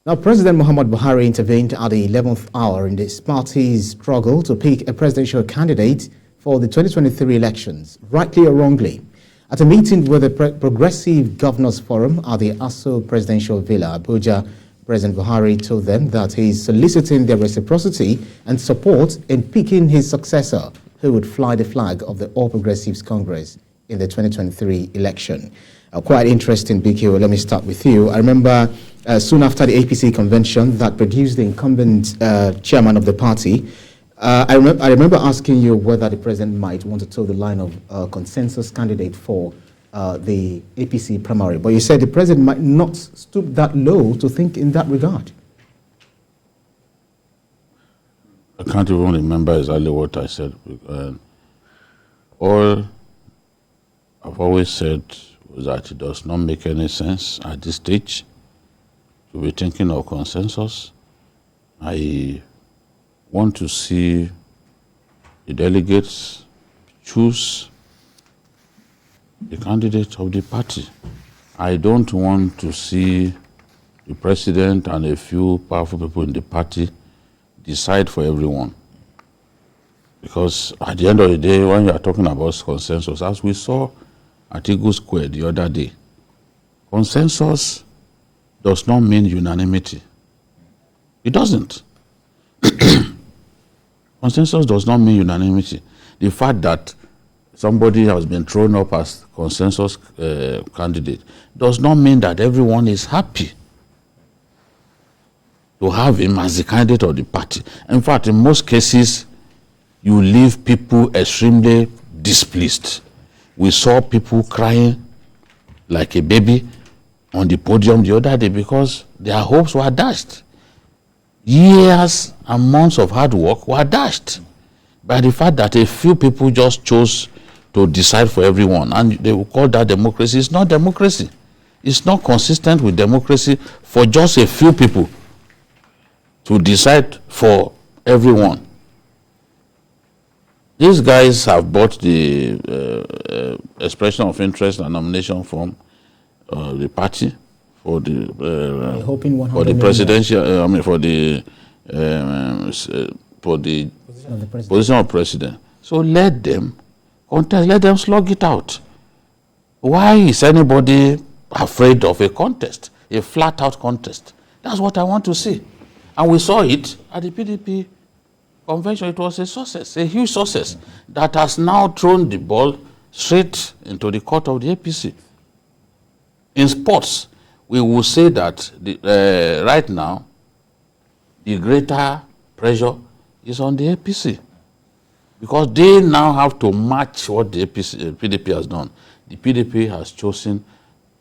Now, President Muhammad Buhari intervened at the 11th hour in his party's struggle to pick a presidential candidate for the 2023 elections, rightly or wrongly. At a meeting with the Progressive Governors Forum at the Aso Presidential Villa, Abuja, President Buhari told them that he is soliciting their reciprocity and support in picking his successor, who would fly the flag of the All Progressives Congress in the 2023 election. Quite interesting, BKO. Let me start with you. I remember soon after the APC convention that produced the incumbent chairman of the party, I remember asking you whether the president might want to toe the line of consensus candidate for the APC primary. But you said the president might not stoop that low to think in that regard. I can't even remember exactly what I said. All I've always said was that it does not make any sense at this stage to be thinking of consensus. I want to see the delegates choose the candidate of the party. I don't want to see the president and a few powerful people in the party decide for everyone. Because at the end of the day, when you are talking about consensus, as we saw at Eagle Square the other day, consensus does not mean unanimity. It doesn't. Consensus does not mean unanimity. The fact that somebody has been thrown up as consensus candidate does not mean that everyone is happy to have him as the candidate of the party. In fact, in most cases, you leave people extremely displeased. We saw people crying like a baby on the podium the other day because their hopes were dashed. Years and months of hard work were dashed by the fact that a few people just chose to decide for everyone. And they will call that democracy. It's not democracy. It's not consistent with democracy for just a few people to decide for everyone. These guys have bought the expression of interest and nomination form the party for the presidential. For the position of president. So let them contest. Let them slug it out. Why is anybody afraid of a contest, a flat-out contest? That's what I want to see, and we saw it at the PDP convention. It was a success, a huge success that has now thrown the ball straight into the court of the APC. In sports, we will say that right now, the greater pressure is on the APC because they now have to match what the PDP has done. The PDP has chosen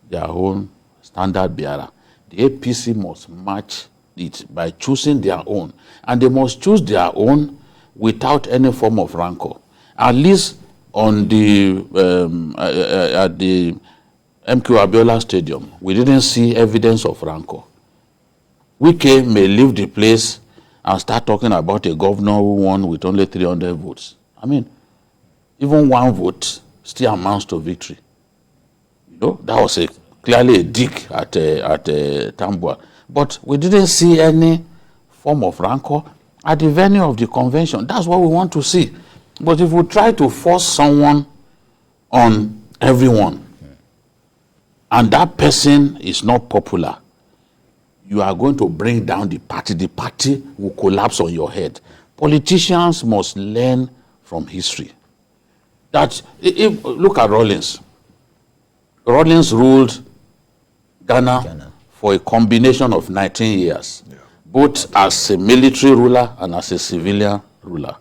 their own standard bearer. The APC must match it by choosing their own, and they must choose their own without any form of rancor. At least on the at the MQ Abiola Stadium, we didn't see evidence of rancor. Wike may leave the place and start talking about a governor who won with only 300 votes. I mean, even one vote still amounts to victory. You know, that was clearly a dig at Tambua. But we didn't see any form of rancor at the venue of the convention. That's what we want to see. But if we try to force someone on everyone, and that person is not popular, you are going to bring down the party. The party will collapse on your head. Politicians must learn from history. Look at Rawlings. Rawlings ruled Ghana for a combination of 19 years, both as a military ruler and as a civilian ruler.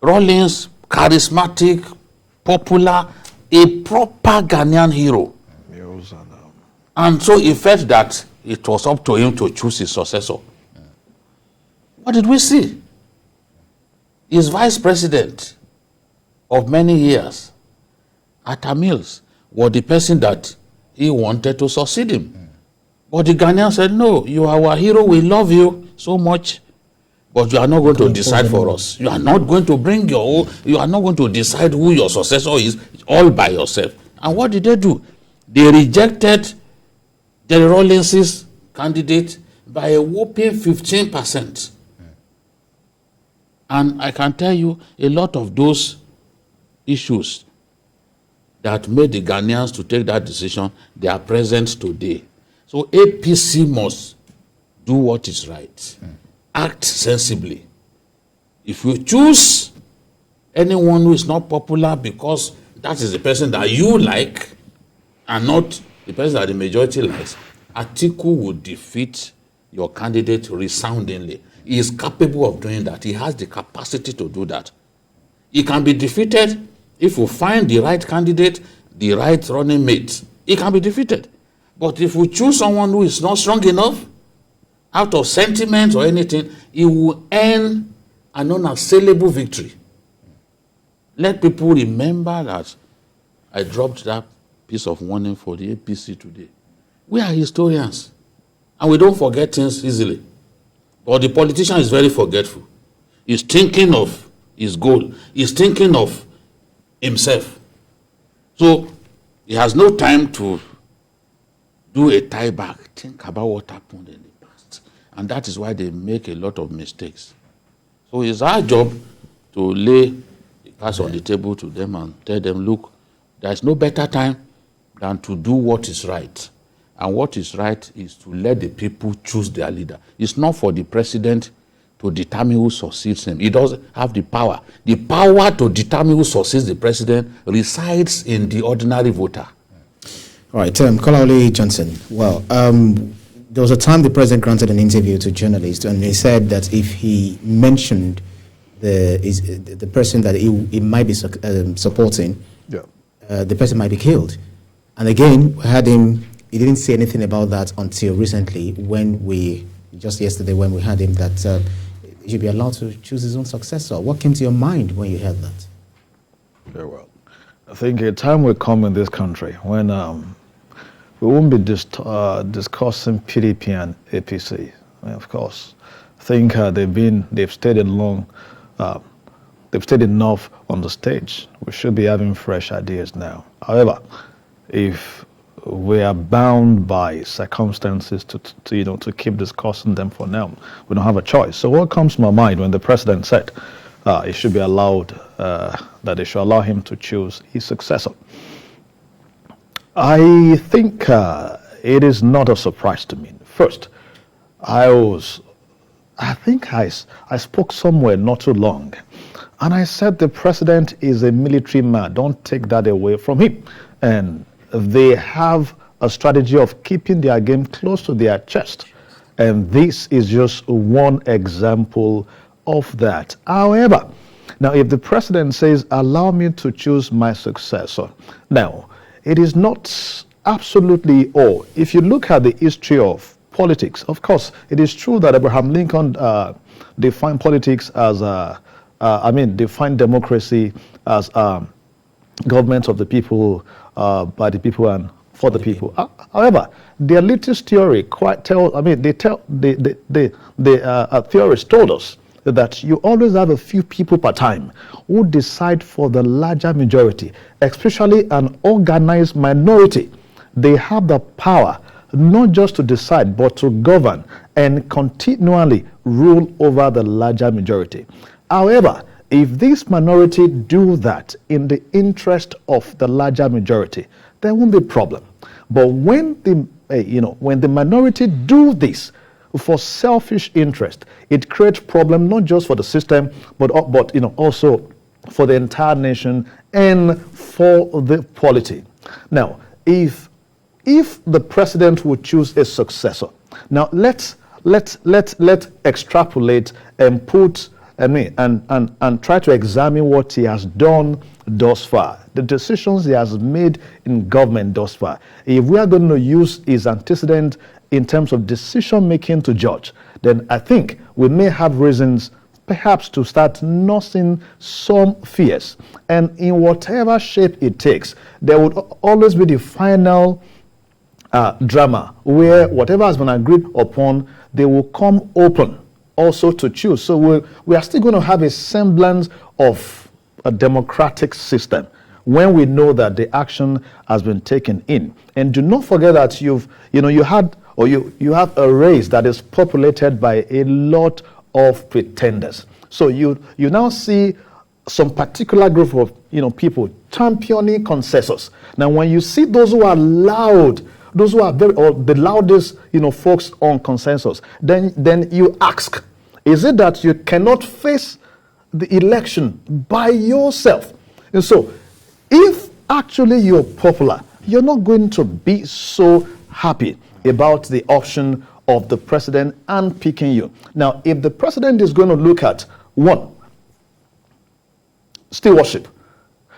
Rawlings, charismatic, popular, a proper Ghanaian hero. And so he felt that it was up to him to choose his successor. What did we see? His vice president of many years, Atta Mills, was the person that he wanted to succeed him. But the Ghanaians said, no, you are our hero, we love you so much, but you are not going to decide for us. You are not going to bring your own, you are not going to decide who your successor is all by yourself. And what did they do? They rejected Jerry Rawlings' candidate, by a whopping 15%. And I can tell you a lot of those issues that made the Ghanaians to take that decision, they are present today. So APC must do what is right. Act sensibly. If you choose anyone who is not popular because that is the person that you like and not the person that the majority likes, Atiku would defeat your candidate resoundingly. He is capable of doing that. He has the capacity to do that. He can be defeated if you find the right candidate, the right running mate. He can be defeated. But if we choose someone who is not strong enough, out of sentiment or anything, he will earn an unassailable victory. Let people remember that I dropped that piece of warning for the APC today. We are historians, and we don't forget things easily. But the politician is very forgetful. He's thinking of his goal. He's thinking of himself. So he has no time to do a tie back, think about what happened in the past. And that is why they make a lot of mistakes. So it's our job to lay the cards on the table to them and tell them, look, there's no better time than to do what is right. And what is right is to let the people choose their leader. It's not for the president to determine who succeeds him. He doesn't have the power. The power to determine who succeeds the president resides in the ordinary voter. All right, Kolawole Johnson. Well, there was a time the president granted an interview to journalists, and he said that if he mentioned the person that he might be supporting, the person might be killed. And again, we had him. He didn't say anything about that until recently, just yesterday, when we had him that he should be allowed to choose his own successor. What came to your mind when you heard that? Very well. I think a time will come in this country when we won't be discussing PDP and APC. I mean, of course, I think they've stayed enough on the stage. We should be having fresh ideas now. However, if we are bound by circumstances to keep discussing them for now, we don't have a choice. So what comes to my mind when the president said it should be allowed, that they should allow him to choose his successor? I think it is not a surprise to me. First, I think I spoke somewhere not too long, and I said the president is a military man. Don't take that away from him. And they have a strategy of keeping their game close to their chest. And this is just one example of that. However, now if the president says, allow me to choose my successor, now, it is not absolutely all. If you look at the history of politics, of course, it is true that Abraham Lincoln defined politics as, defined democracy as government of the people, by the people and for the people. However, the elitist theory theorists told us that you always have a few people per time who decide for the larger majority, especially an organized minority. They have the power not just to decide, but to govern and continually rule over the larger majority. However, if this minority do that in the interest of the larger majority, there won't be a problem. But when the minority do this for selfish interest, it creates problem not just for the system, but also for the entire nation and for the polity. Now, if the president would choose a successor, now let's extrapolate and put and try to examine what he has done thus far, the decisions he has made in government thus far. If we are going to use his antecedent in terms of decision making to judge, then I think we may have reasons perhaps to start nursing some fears. And in whatever shape it takes, there would always be the final drama where whatever has been agreed upon, they will come open also to choose. So we are still going to have a semblance of a democratic system when we know that the action has been taken in. And do not forget that you had or you have a race that is populated by a lot of pretenders. So you now see some particular group of people championing consensus. Now, when you see those who are loud, those who are the loudest folks on consensus, then you ask, is it that you cannot face the election by yourself? And so, if actually you're popular, you're not going to be so happy about the option of the president and picking you. Now, if the president is going to look at one, stewardship,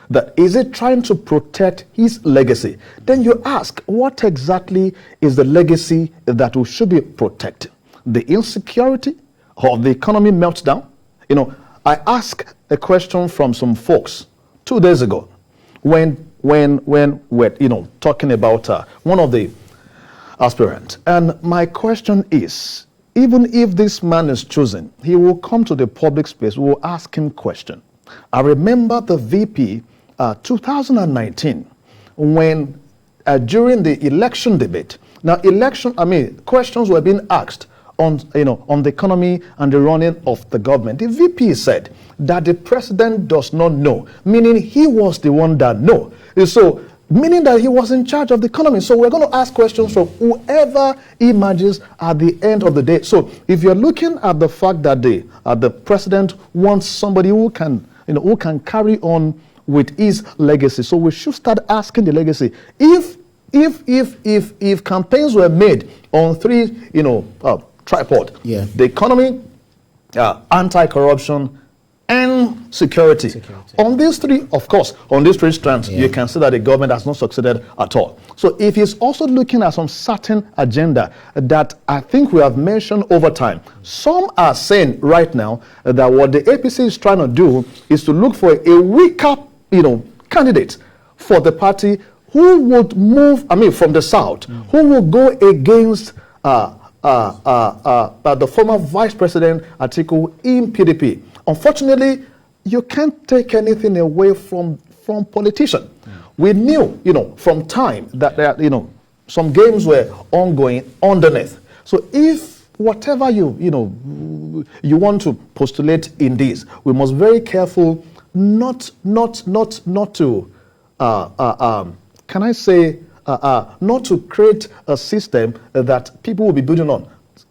that is it trying to protect his legacy, then you ask, what exactly is the legacy that we should be protecting? The insecurity or the economy meltdown? I asked a question from some folks 2 days ago when we're talking about one of the aspirants, and my question is, even if this man is chosen, he will come to the public space, we will ask him question. I remember the VP 2019 when during the election debate, questions were being asked on the economy and the running of the government. The VP said that the president does not know, meaning he was the one that know. So meaning that he was in charge of the economy. So we're going to ask questions from whoever emerges at the end of the day. So if you're looking at the fact that the president wants somebody who can carry on with his legacy, so we should start asking the legacy. If campaigns were made on three tripod, the economy, anti-corruption, and security. On these three, of course, on these three strands, you can see that the government has not succeeded at all. So if he's also looking at some certain agenda that I think we have mentioned over time, some are saying right now that what the APC is trying to do is to look for a weaker, candidate for the party who would move, from the south, who will go against the former Vice President Atiku in PDP. Unfortunately, you can't take anything away from politicians. We knew, from time that some games were ongoing underneath. So if whatever you want to postulate in this, we must be very careful not to not to create a system that people will be building on.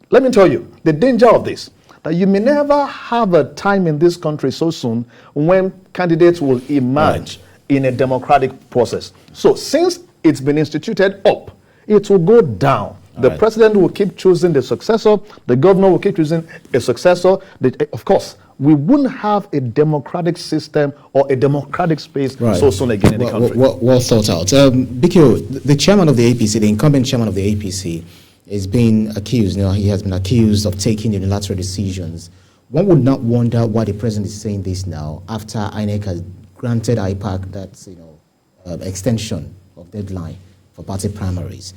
Let me tell you the danger of this. That you may never have a time in this country so soon when candidates will emerge in a democratic process. So since it's been instituted up, it will go down. The president will keep choosing the successor. The governor will keep choosing a successor. Of course, we wouldn't have a democratic system or a democratic space so soon again in the country. Well thought out. BKO, the chairman of the APC, the incumbent chairman of the APC, is being accused. He has been accused of taking unilateral decisions. One would not wonder why the president is saying this now after INEC has granted IPAC that extension of deadline for party primaries.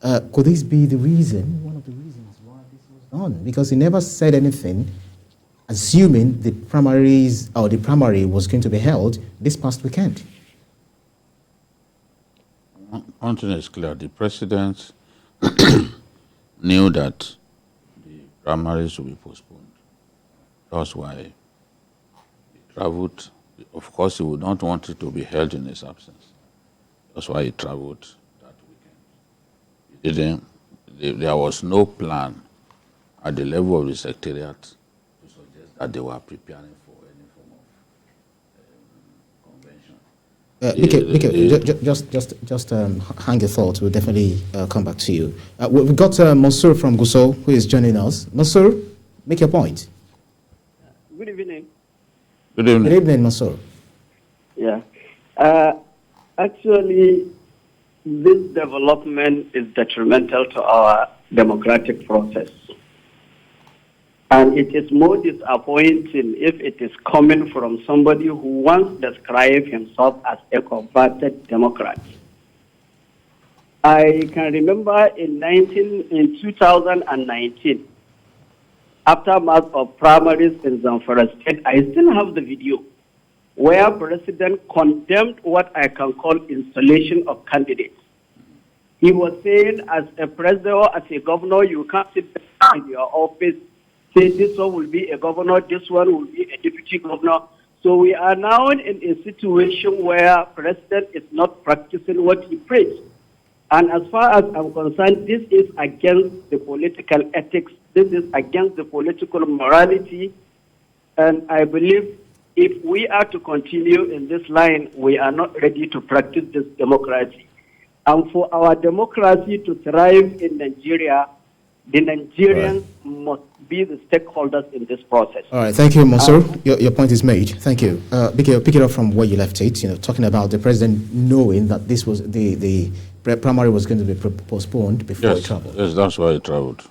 Could this be the reason, one of the reasons why this was done? Because he never said anything, assuming the primaries or the primary was going to be held this past weekend. One thing is clear: the president knew that the primaries will be postponed. That's why he traveled. Of course, he would not want it to be held in his absence. That's why he traveled that weekend. There was no plan at the level of the secretariat to suggest that they were preparing for any form of convention. Just hang your thoughts. We'll definitely come back to you. We've got Mansour from Gusau who is joining us. Mansour, make your point. Good evening. Good evening. Good evening, Mansour. Yeah. Actually, this development is detrimental to our democratic process. And it is more disappointing if it is coming from somebody who once described himself as a converted Democrat. I can remember in 2019, aftermath of primaries in Zamfara State, I still have the video where President condemned what I can call installation of candidates. He was saying, as a president or as a governor, you can't sit in your office, say this one will be a governor, this one will be a deputy governor. So we are now in a situation where president is not practicing what he preached. And as far as I'm concerned, this is against the political ethics. This is against the political morality. And I believe if we are to continue in this line, we are not ready to practice this democracy. And for our democracy to thrive in Nigeria, the Nigerians must be the stakeholders in this process. All right, thank you, Monsieur. Your point is made. Thank you. BKO, pick it up from where you left it, talking about the president knowing that this was the primary was going to be postponed before he traveled. Yes, that's why he traveled.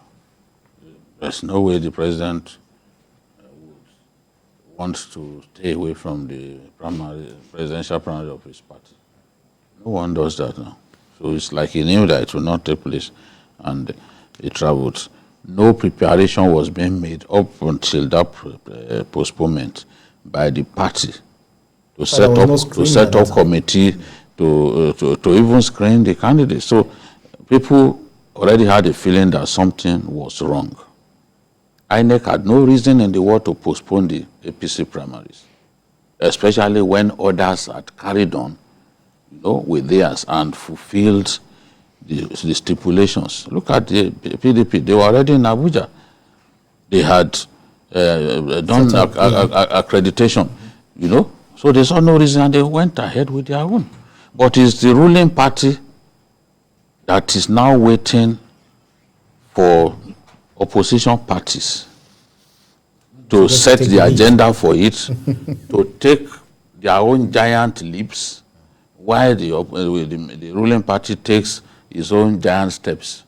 There's no way the president would want to stay away from the presidential primary of his party. No one does that now. So it's like he knew that it would not take place, and he traveled. No preparation was being made up until that postponement by the party to set up committee to even screen the candidates. So people already had a feeling that something was wrong. INEC had no reason in the world to postpone the APC primaries, especially when others had carried on, with theirs and fulfilled the stipulations. Look at the PDP. They were already in Abuja. They had done accreditation, So they saw no reason and they went ahead with their own. But it's the ruling party that is now waiting for opposition parties to set the agenda for it, to take their own giant leaps, while the ruling party takes its own giant steps.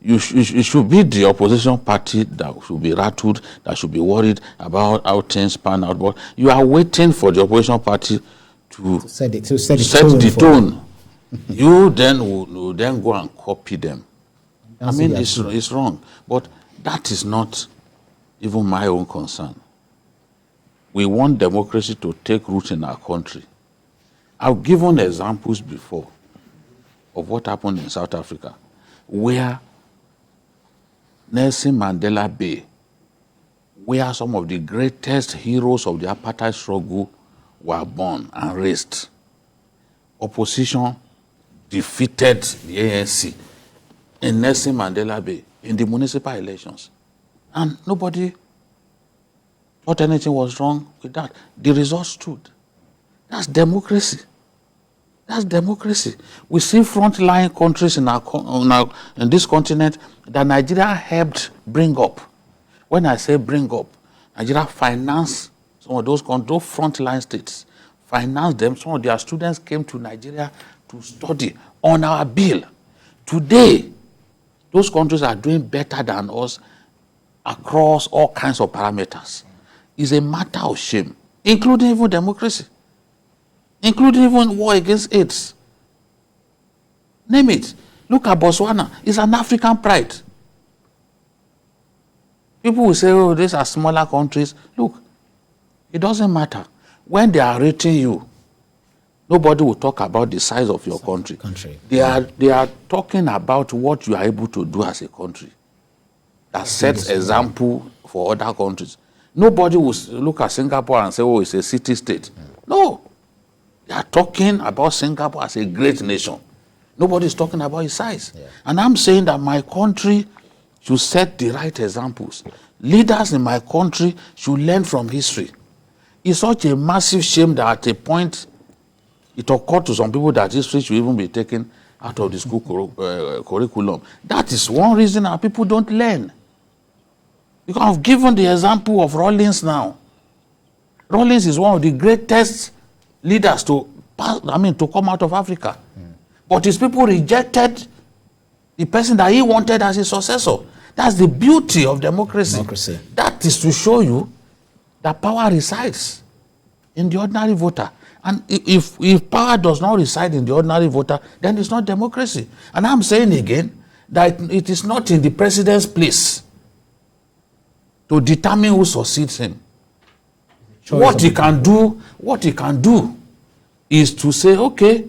It should be the opposition party that should be rattled, that should be worried about how things pan out. But you are waiting for the opposition party to set the tone. You then will then go and copy them. It's wrong. But that is not even my own concern. We want democracy to take root in our country. I've given examples before of what happened in South Africa, where Nelson Mandela Bay, where some of the greatest heroes of the apartheid struggle were born and raised. Opposition defeated the ANC in Nelson Mandela Bay in the municipal elections. And nobody thought anything was wrong with that. The results stood. That's democracy. That's democracy. We see frontline countries in this continent that Nigeria helped bring up. When I say bring up, Nigeria financed some of those frontline states, financed them. Some of their students came to Nigeria to study on our bill. Today, those countries are doing better than us across all kinds of parameters. It's a matter of shame, including even democracy, including even war against AIDS. Name it. Look at Botswana. It's an African pride. People will say, oh, these are smaller countries. Look, it doesn't matter. When they are rating you, nobody will talk about the size of your country. They are talking about what you are able to do as a country. That sets example for other countries. Nobody will look at Singapore and say, oh, it's a city-state. No. They are talking about Singapore as a great nation. Nobody is talking about its size. Yeah. And I'm saying that my country should set the right examples. Leaders in my country should learn from history. It's such a massive shame that at a point it occurred to some people that history should even be taken out of the school curriculum. That is one reason our people don't learn. Because I've given the example of Rawlings now. Rawlings is one of the greatest leaders to come out of Africa. But his people rejected the person that he wanted as his successor. That's the beauty of democracy. That is to show you that power resides in the ordinary voter. And if power does not reside in the ordinary voter, then it's not democracy. And I'm saying again that it is not in the president's place to determine who succeeds him. What he can do is to say, okay,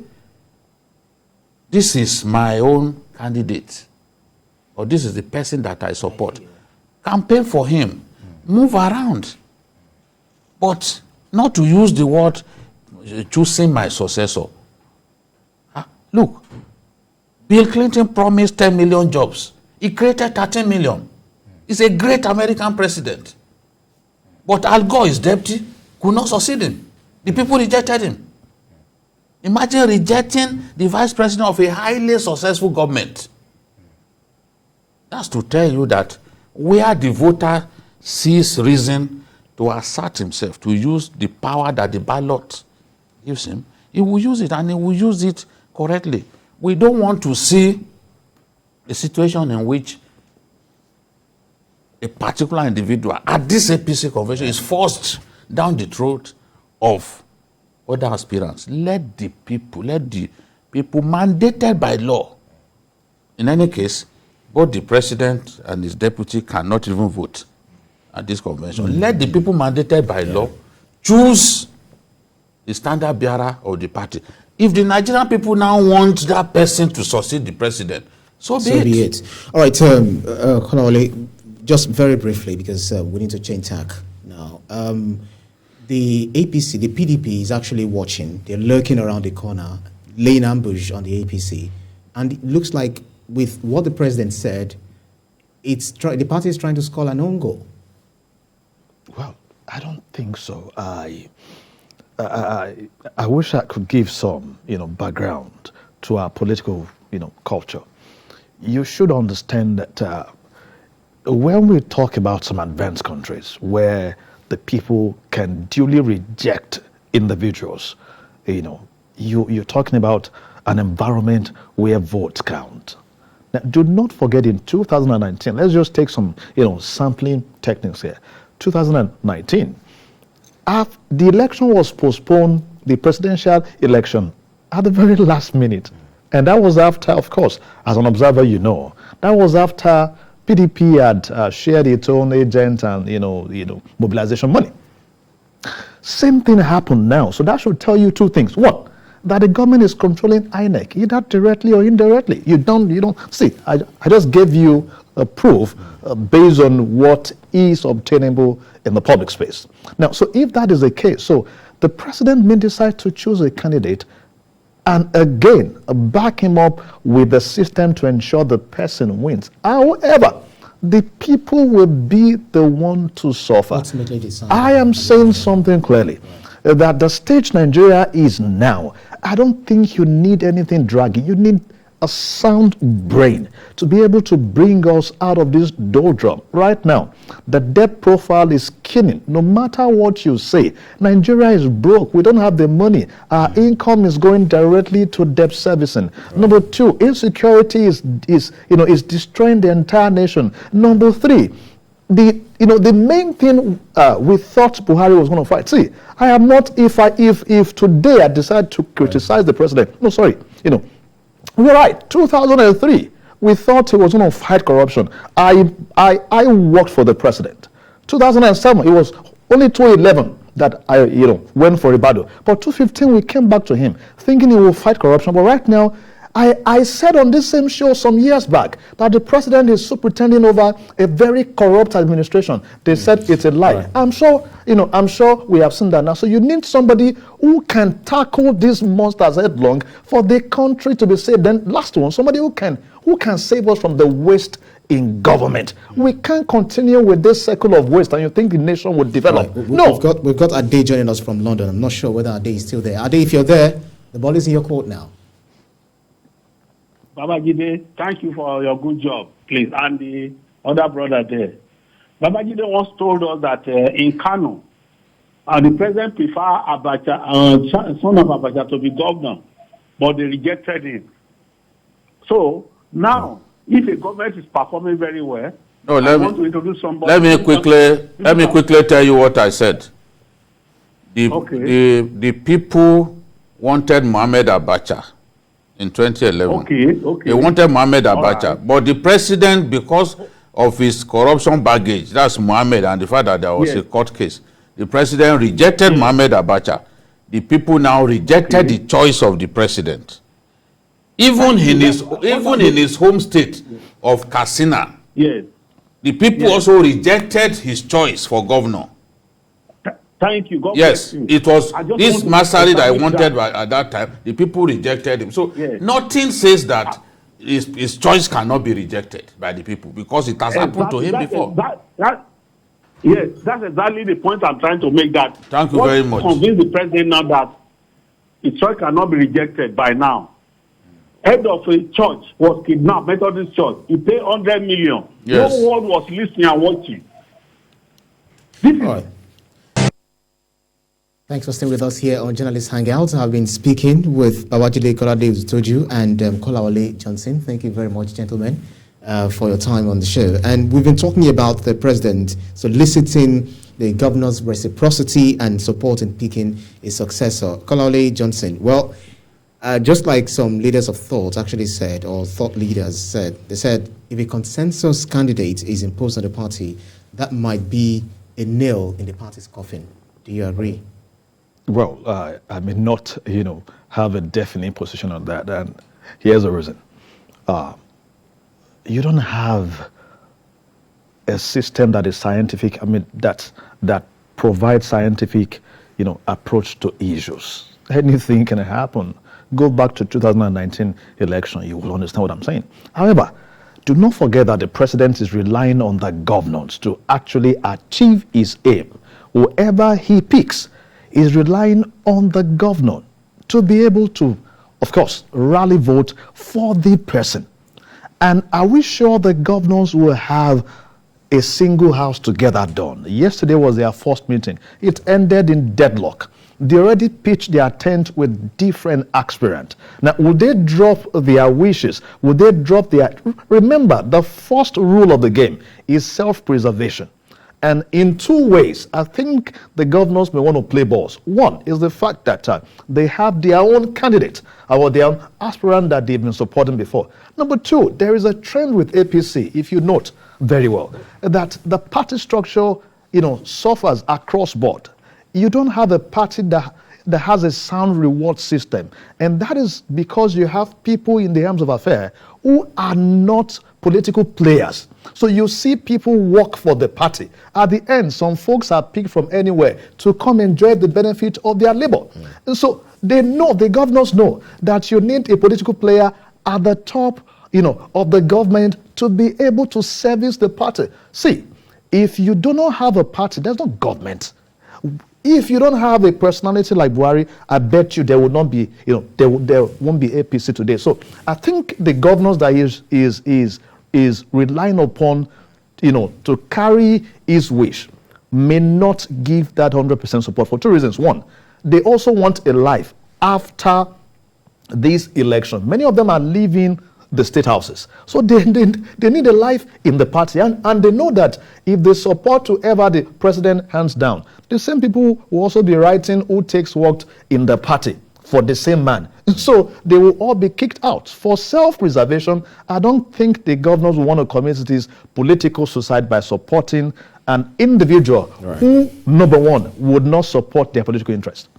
this is my own candidate, or this is the person that I support, campaign for him, move around. But not to use the word choosing my successor. Look, Bill Clinton promised 10 million jobs. He created 13 million. He's a great American president. But Al Gore, his deputy, could not succeed him. The people rejected him. Imagine rejecting the vice president of a highly successful government. That's to tell you that where the voter sees reason to assert himself, to use the power that the ballot gives him, he will use it, and he will use it correctly. We don't want to see a situation in which a particular individual at this APC convention is forced down the throat of other aspirants. Let the people mandated by law. In any case, both the president and his deputy cannot even vote at this convention. Let the people mandated by law choose the standard bearer of the party. If the Nigerian people now want that person to succeed the president, so be it. All right, Kolawole, just very briefly, because we need to change tack now. The APC, the PDP is actually watching. They're lurking around the corner, laying ambush on the APC. And it looks like with what the president said, the party is trying to score an own goal. Well, I don't think so. I wish I could give some, background to our political, culture. You should understand that when we talk about some advanced countries where the people can duly reject individuals, you're talking about an environment where votes count. Now, do not forget in 2019, let's just take some, sampling techniques here. 2019, the election was postponed, the presidential election, at the very last minute. And that was after, of course, as an observer, that was after PDP had shared its own agent and, mobilization money. Same thing happened now. So that should tell you two things. One, that the government is controlling INEC, either directly or indirectly. You don't see. I just gave you a proof based on what is obtainable in the public space. Now, so if that is the case, so the president may decide to choose a candidate and again back him up with the system to ensure the person wins. However, the people will be the one to suffer. I am saying something clearly. That the stage Nigeria is now, I don't think you need anything draggy. You need a sound brain to be able to bring us out of this doldrum. Right now, the debt profile is killing. No matter what you say, Nigeria is broke. We don't have the money. Our income is going directly to debt servicing. Right. Number two, insecurity is destroying the entire nation. Number three, the main thing we thought Buhari was going to fight. See, I am not, if today I decide to criticize the president, no, sorry, we're right, 2003, we thought he was going to fight corruption. I worked for the president. 2007, it was only 2011 that I, went for Ibado. But 2015, we came back to him thinking he will fight corruption. But right now, I said on this same show some years back that the president is superintending over a very corrupt administration. They said it's a lie. Right. I'm sure we have seen that now. So you need somebody who can tackle these monsters headlong for the country to be saved. Then last one, somebody who can save us from the waste in government. We can't continue with this cycle of waste and you think the nation would develop. Right. No. We've got Ade joining us from London. I'm not sure whether Ade is still there. Ade, if you're there, the ball is in your court now. Babajide, thank you for your good job, please. And the other brother there. Babajide once told us that in Kano, the president prefer Abacha, son of Abacha, to be governor, but they rejected him. So now, if a government is performing very well, want to introduce somebody. Let me quickly tell you what I said. The people wanted Mohamed Abacha in 2011. They wanted Mohamed Abacha. Right. But the president, because of his corruption baggage, that's Mohamed, and the fact that there was a court case, the president rejected Mohamed Abacha. The people now rejected the choice of the president. Even in his home state of Katsina, yes, the people also rejected his choice for governor. Thank you. God Yes, bless you. it was this Masari that I wanted that. at that time. The people rejected him. So Yes. nothing says that his choice cannot be rejected by the people because it has happened to him before. Yes, that's exactly the point I'm trying to make. That Thank you very much. Convince the president now that his choice cannot be rejected by now. Head of a church was kidnapped, Methodist church. He paid 100 million. Yes. No one was listening and watching. This is All right. Thanks for staying with us here on Journalist Hangout. I've been speaking with Babajide Kolade and Kolawole Johnson. Thank you very much, gentlemen, for your time on the show. And we've been talking about the president soliciting the governor's reciprocity and support in picking a successor. Kolawole Johnson, well, just like some leaders of thought actually said, or thought leaders said, they said if a consensus candidate is imposed on the party, that might be a nail in the party's coffin. Do you agree? Well, I may not, have a definite position on that, and here's the reason. You don't have a system that is scientific. That provides scientific, approach to issues. Anything can happen. Go back to 2019 election, you will understand what I'm saying. However, do not forget that the president is relying on the governors to actually achieve his aim. Whoever he picks is relying on the governor to be able to, of course, rally vote for the person. And are we sure the governors will have a single house to get that done? Yesterday was their first meeting. It ended in deadlock. They already pitched their tent with different aspirants. Now, will they drop their wishes? Will they drop their... Remember, the first rule of the game is self-preservation. And in two ways, I think the governors may want to play balls. One is the fact that they have their own candidate or their own aspirant that they've been supporting before. Number two, there is a trend with APC, if you note very well, that the party structure, suffers across board. You don't have a party that has a sound reward system. And that is because you have people in the arms of affair who are not political players. So you see people work for the party. At the end, some folks are picked from anywhere to come enjoy the benefit of their labor. And so they know, the governors know, that you need a political player at the top, of the government to be able to service the party. See, if you do not have a party, there's no government. If you don't have a personality like Buhari, I bet you there will not be, there won't be APC today. So I think the governors that is relying upon, to carry his wish may not give that 100% support for two reasons. One, they also want a life after this election. Many of them are leaving the state houses. So they need a life in the party. And they know that if they support whoever the president hands down, the same people will also be writing who takes work in the party for the same man. So they will all be kicked out. For self-preservation, I don't think the governors will want to commit this political suicide by supporting an individual who, number one, would not support their political interest.